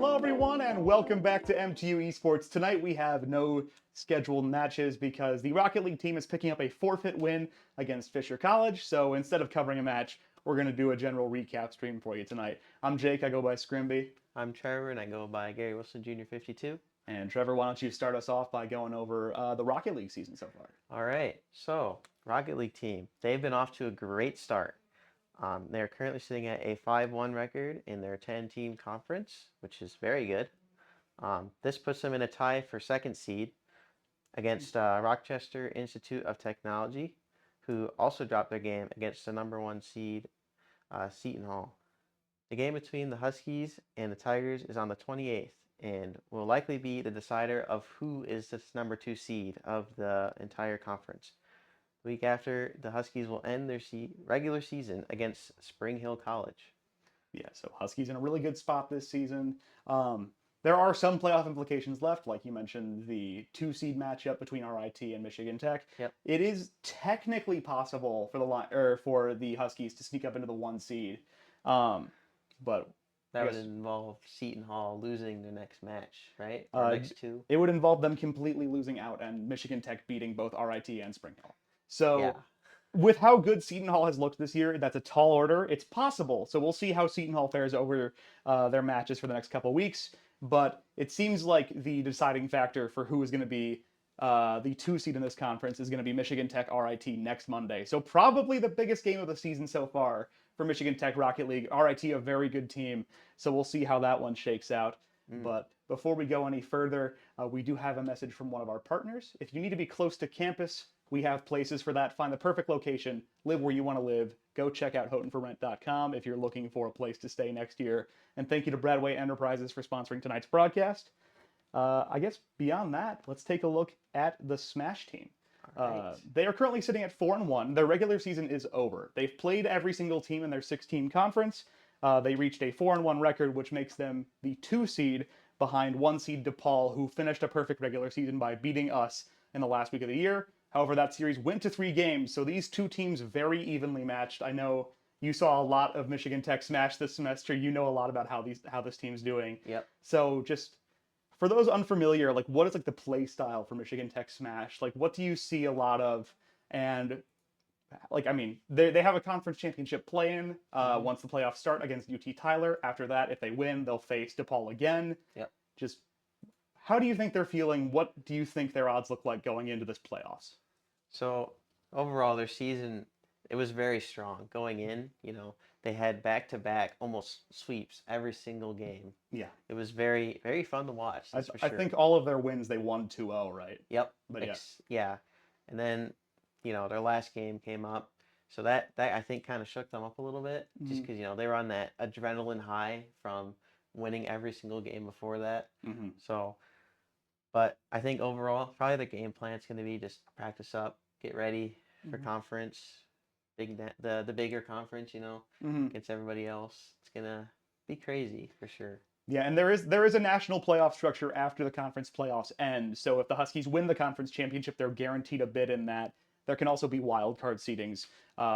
Hello everyone and welcome back to MTU Esports. Tonight we have no scheduled matches because the Rocket League team is picking up a forfeit win against Fisher College. So instead of covering a match, we're going to do a general recap stream for you tonight. I'm Jake, I go by Scrimby. I'm Trevor and I go by Gary Wilson Jr. 52. And Trevor, why don't you start us off by going over the Rocket League season so far? All right, so Rocket League team, they've been off to a great start. They're currently sitting at a 5-1 record in their 10-team conference, which is very good. This puts them in a tie for second seed against Rochester Institute of Technology, who also dropped their game against the number 1 seed, Seton Hall. The game between the Huskies and the Tigers is on the 28th and will likely be the decider of who is this number 2 seed of the entire conference. The week after, the Huskies will end their regular season against Spring Hill College. Yeah, so Huskies in a really good spot this season. There are some playoff implications left, like you mentioned, the 2-seed matchup between RIT and Michigan Tech. Yep. It is technically possible for the Huskies to sneak up into the 1 seed, but that would involve Seton Hall losing their next match, right? Next 2. It would involve them completely losing out and Michigan Tech beating both RIT and Spring Hill. So, yeah. With how good Seton Hall has looked this year, that's a tall order. It's possible. So we'll see how Seton Hall fares over their matches for the next couple of weeks. But it seems like the deciding factor for who is going to be the 2 seed in this conference is going to be Michigan Tech RIT next Monday. So probably the biggest game of the season so far for Michigan Tech Rocket League. RIT, a very good team. So we'll see how that one shakes out. But before we go any further, we do have a message from one of our partners. If you need to be close to campus, we have places for that. Find the perfect location, live where you want to live. Go check out HoughtonForRent.com if you're looking for a place to stay next year. And thank you to Bradway Enterprises for sponsoring tonight's broadcast. I guess beyond that, let's take a look at the Smash team. Right. They are currently sitting at 4-1. Their regular season is over. They've played every single team in their 6-team conference. They reached a 4-1 record, which makes them the 2 seed behind 1 seed DePaul, who finished a perfect regular season by beating us in the last week of the year. However, that series went to 3 games, so these 2 teams very evenly matched. I know you saw a lot of Michigan Tech Smash this semester. You know a lot about how this team's doing. Yep. So just for those unfamiliar, like what is like the play style for Michigan Tech Smash? Like what do you see a lot of? And like I mean, they have a conference championship play-in once the playoffs start against UT Tyler. After that, if they win, they'll face DePaul again. Yep. Just how do you think they're feeling? What do you think their odds look like going into this playoffs? So overall, their season, it was very strong. Going in, they had back-to-back almost sweeps every single game. Yeah. It was very, very fun to watch. I think all of their wins, they won 2-0, right? Yep. But yeah. And then, their last game came up. So that I think kind of shook them up a little bit just because, they were on that adrenaline high from winning every single game before that. Mm-hmm. So, but I think overall, probably the game plan is going to be just practice up, get ready for conference, the bigger conference, against everybody else. It's going to be crazy for sure. Yeah, and there is a national playoff structure after the conference playoffs end. So if the Huskies win the conference championship, they're guaranteed a bid in that. There can also be wild card seedings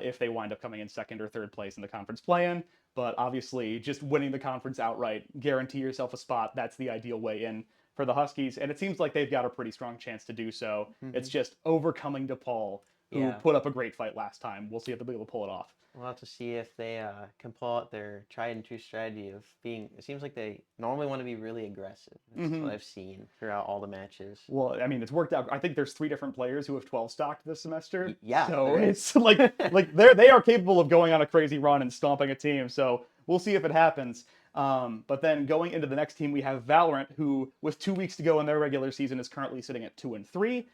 if they wind up coming in 2nd or 3rd place in the conference play-in. But obviously, just winning the conference outright, guarantee yourself a spot. That's the ideal way in for the Huskies, and it seems like they've got a pretty strong chance to do so. It's just overcoming DePaul, who put up a great fight last time. We'll see if they'll be able to pull it off. We'll have to see if they can pull out their tried and true strategy of being. It seems like they normally want to be really aggressive. That's what I've seen throughout all the matches. Well, I mean, it's worked out. I think there's 3 different players who have 12 stocked this semester. Yeah. So it's like they are capable of going on a crazy run and stomping a team. So we'll see if it happens. But then going into the next team, we have Valorant, who with 2 weeks to go in their regular season is currently sitting at 2-3.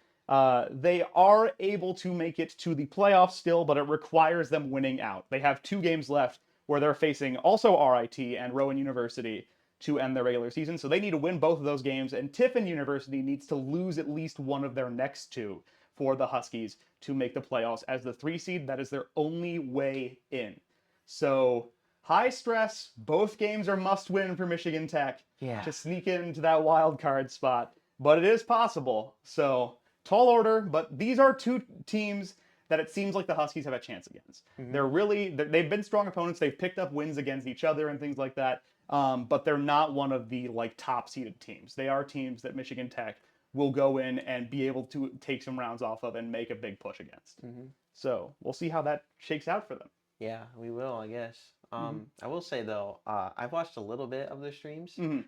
They are able to make it to the playoffs still, but it requires them winning out. They have 2 games left where they're facing also RIT and Rowan University to end their regular season. So they need to win both of those games, and Tiffin University needs to lose at least one of their next 2 for the Huskies to make the playoffs as the 3 seed. That is their only way in. So high stress. Both games are must win for Michigan Tech to sneak into that wild card spot. But it is possible. So tall order, but these are 2 teams that it seems like the Huskies have a chance against. They've been strong opponents. They've picked up wins against each other and things like that. but they're not one of the like top seeded teams. They are teams that Michigan Tech will go in and be able to take some rounds off of and make a big push against. Hmm. So we'll see how that shakes out for them. Yeah, we will, I guess. Hmm. I will say though, I've watched a little bit of their streams. Hmm.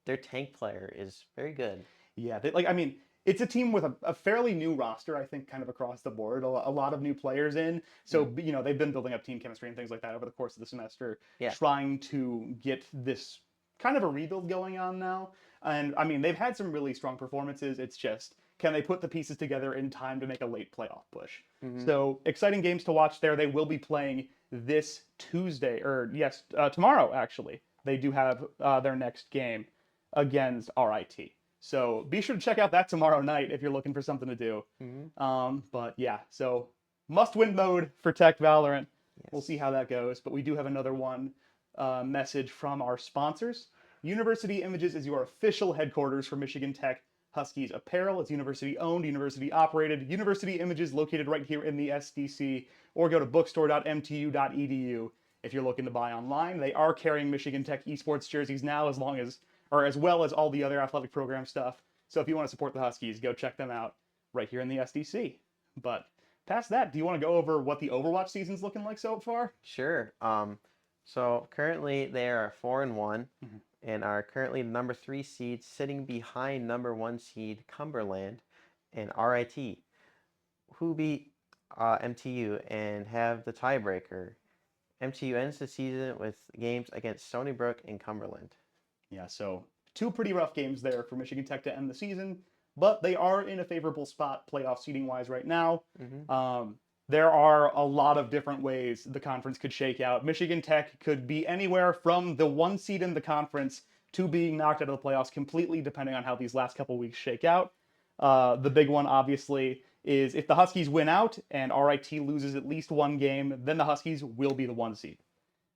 Their tank player is very good. Yeah, like I mean, it's a team with a fairly new roster, I think, kind of across the board. A lot of new players in, so Mm. they've been building up team chemistry and things like that over the course of the semester, Yeah. trying to get this kind of a rebuild going on now. And I mean, they've had some really strong performances. It's just can they put the pieces together in time to make a late playoff push? Hmm. So exciting games to watch there. They will be playing this Tuesday, or yes, tomorrow actually. They do have their next game against RIT. So be sure to check out that tomorrow night if you're looking for something to do. Hmm. But yeah, so must win mode for Tech Valorant. We'll see Yes. how that goes. But we do have another one message from our sponsors. University Images is your official headquarters for Michigan Tech Huskies apparel. It's university owned, university operated. University Images located right here in the SDC, or go to bookstore.mtu.edu if you're looking to buy online. They are carrying Michigan Tech Esports jerseys now, as well as all the other athletic program stuff. So if you want to support the Huskies, go check them out right here in the SDC. But past that, do you want to go over what the Overwatch season's looking like so far? Sure. So currently they are 4-1 Mhm. and are currently number 3 seed, sitting behind number 1 seed Cumberland and RIT, who beat MTU and have the tiebreaker. MTU ends the season with games against Stony Brook and Cumberland. Yeah, so two pretty rough games there for Michigan Tech to end the season, but they are in a favorable spot playoff seeding wise right now. Hmm. There are a lot of different ways the conference could shake out. Michigan Tech could be anywhere from the 1 seed in the conference to being knocked out of the playoffs completely, depending on how these last couple weeks shake out. The big one, obviously, is if the Huskies win out and RIT loses at least one game, then the Huskies will be the 1 seed.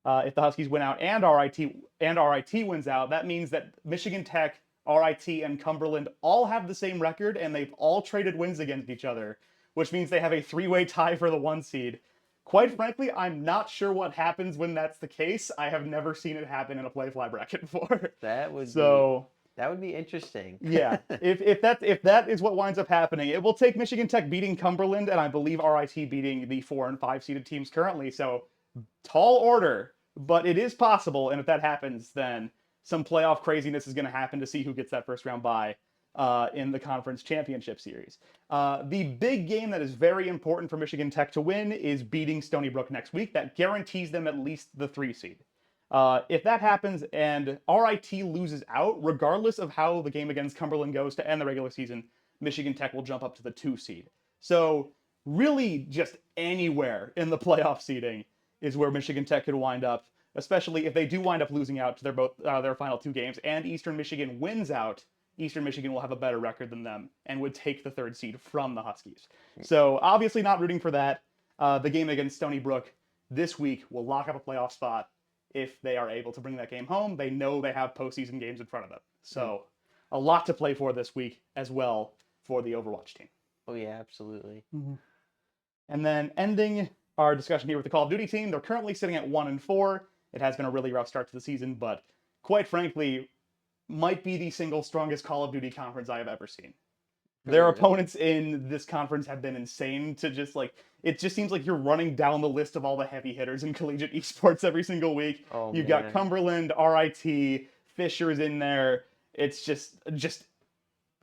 If the Huskies win out and RIT wins out, that means that Michigan Tech, RIT, and Cumberland all have the same record, and they've all traded wins against each other, which means they have a three-way tie for the 1 seed. Quite frankly, I'm not sure what happens when that's the case. I have never seen it happen in a Playfly bracket before. That would be So that would be interesting. yeah, if that is what winds up happening, it will take Michigan Tech beating Cumberland and I believe RIT beating the 4 and 5 seeded teams currently. So tall order, but it is possible. And if that happens, then some playoff craziness is going to happen to see who gets that first round bye in the conference championship series. The big game that is very important for Michigan Tech to win is beating Stony Brook next week. That guarantees them at least the 3 seed. If that happens and RIT loses out, regardless of how the game against Cumberland goes to end the regular season, Michigan Tech will jump up to the 2 seed. So really just anywhere in the playoff seeding is where Michigan Tech could wind up, especially if they do wind up losing out to their final 2 games and Eastern Michigan wins out. Eastern Michigan will have a better record than them and would take the 3rd seed from the Huskies. So obviously not rooting for that. The game against Stony Brook this week will lock up a playoff spot if they are able to bring that game home. They know they have postseason games in front of them. So a lot to play for this week as well for the Overwatch team. Oh yeah, absolutely. Mm-hmm. And then ending our discussion here with the Call of Duty team, they're currently sitting at 1-4. It has been a really rough start to the season, but quite frankly, might be the single strongest Call of Duty conference I have ever seen. Their opponents in this conference have been insane to just like, it just seems like you're running down the list of all the heavy hitters in collegiate esports every single week. Oh You've man. got Cumberland, RIT, Fisher's in there. It's just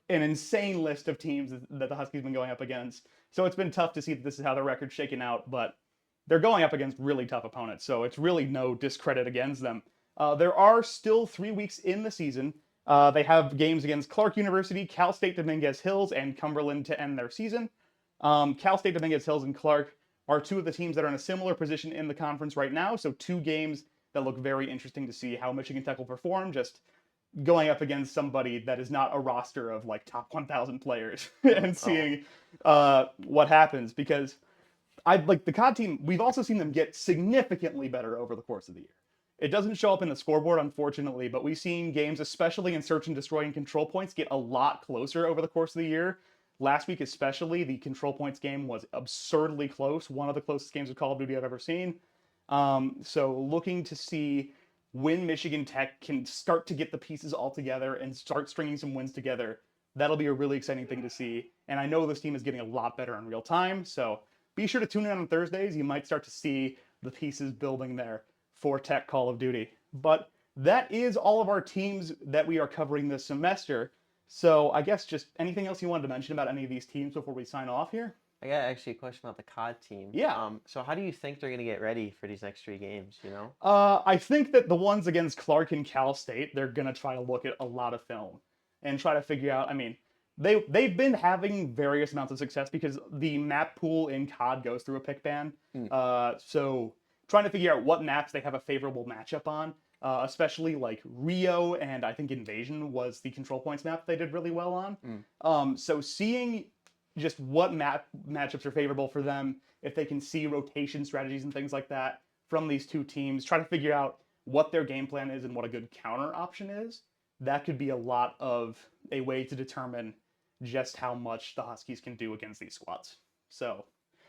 an insane list of teams that the Huskies have been going up against. So it's been tough to see that this is how their record's shaken out, but they're going up against really tough opponents. So it's really no discredit against them. There are still 3 weeks in the season. They have games against Clark University, Cal State Dominguez Hills, and Cumberland to end their season. Cal State Dominguez Hills and Clark are two of the teams that are in a similar position in the conference right now. So 2 games that look very interesting to see how Michigan Tech will perform, just going up against somebody that is not a roster of like top 1,000 players and seeing what happens. Because I like the COD team, we've also seen them get significantly better over the course of the year. It doesn't show up in the scoreboard, unfortunately, but we've seen games, especially in Search and Destroy and Control Points, get a lot closer over the course of the year. Last week especially, the Control Points game was absurdly close, one of the closest games of Call of Duty I've ever seen. So looking to see when Michigan Tech can start to get the pieces all together and start stringing some wins together, that'll be a really exciting thing to see. And I know this team is getting a lot better in real time, so be sure to tune in on Thursdays. You might start to see the pieces building there for Tech Call of Duty. But that is all of our teams that we are covering this semester. So I guess just anything else you wanted to mention about any of these teams before we sign off here? I got actually a question about the COD team. Yeah. So how do you think they're going to get ready for these next 3 games, you know? I think that the ones against Clark and Cal State, they're gonna try to look at a lot of film and try to figure out. I mean, they've been having various amounts of success because the map pool in COD goes through a pick ban. Hmm. So trying to figure out what maps they have a favorable matchup on, especially like Rio and I think Invasion was the control points map they did really well on. So seeing just what matchups are favorable for them, if they can see rotation strategies and things like that from these two teams, try to figure out what their game plan is and what a good counter option is. That could be a lot of a way to determine just how much the Huskies can do against these squads. So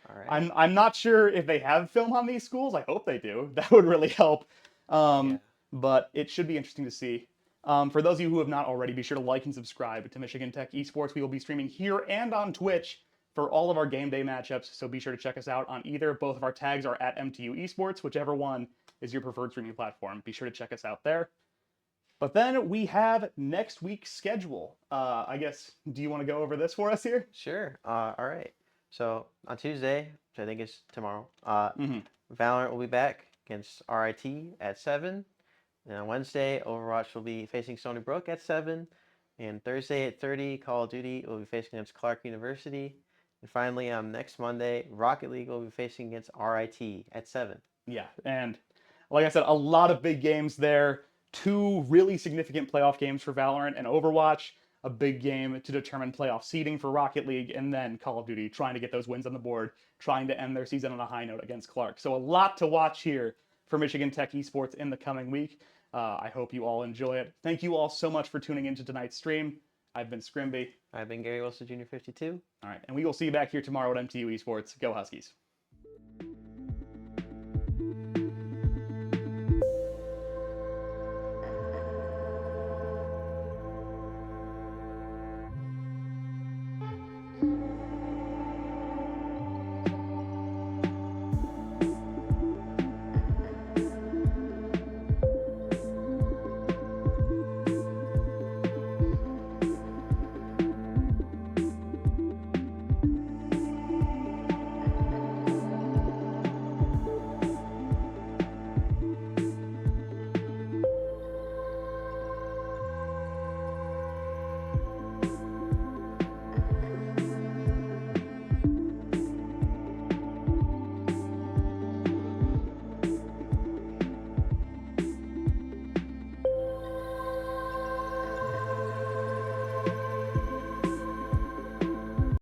All right. I'm not sure if they have film on these schools. I hope they do. That would really help. Yeah. But it should be interesting to see. For those of you who have not already, be sure to like and subscribe to Michigan Tech Esports. We will be streaming here and on Twitch for all of our game day matchups, so be sure to check us out on either. Both of our tags are at MTU Esports, whichever one is your preferred streaming platform. Be sure to check us out there. But then we have next week's schedule. I guess, do you want to go over this for us here? Sure. All right. So on Tuesday, which I think is tomorrow, Mm-hmm. Valorant will be back against RIT at 7. And on Wednesday, Overwatch will be facing Stony Brook at 7. And Thursday at 30, Call of Duty will be facing against Clark University. And finally, on next Monday, Rocket League will be facing against RIT at 7. Yeah, and like I said, a lot of big games there. Two really significant playoff games for Valorant and Overwatch. A big game to determine playoff seeding for Rocket League, and then Call of Duty trying to get those wins on the board, trying to end their season on a high note against Clark. So a lot to watch here for Michigan Tech Esports in the coming week. I hope you all enjoy it. Thank you all so much for tuning into tonight's stream. I've been Scrimby. I've been Gary Wilson, Jr. 52. All right, and we will see you back here tomorrow at MTU Esports. Go Huskies.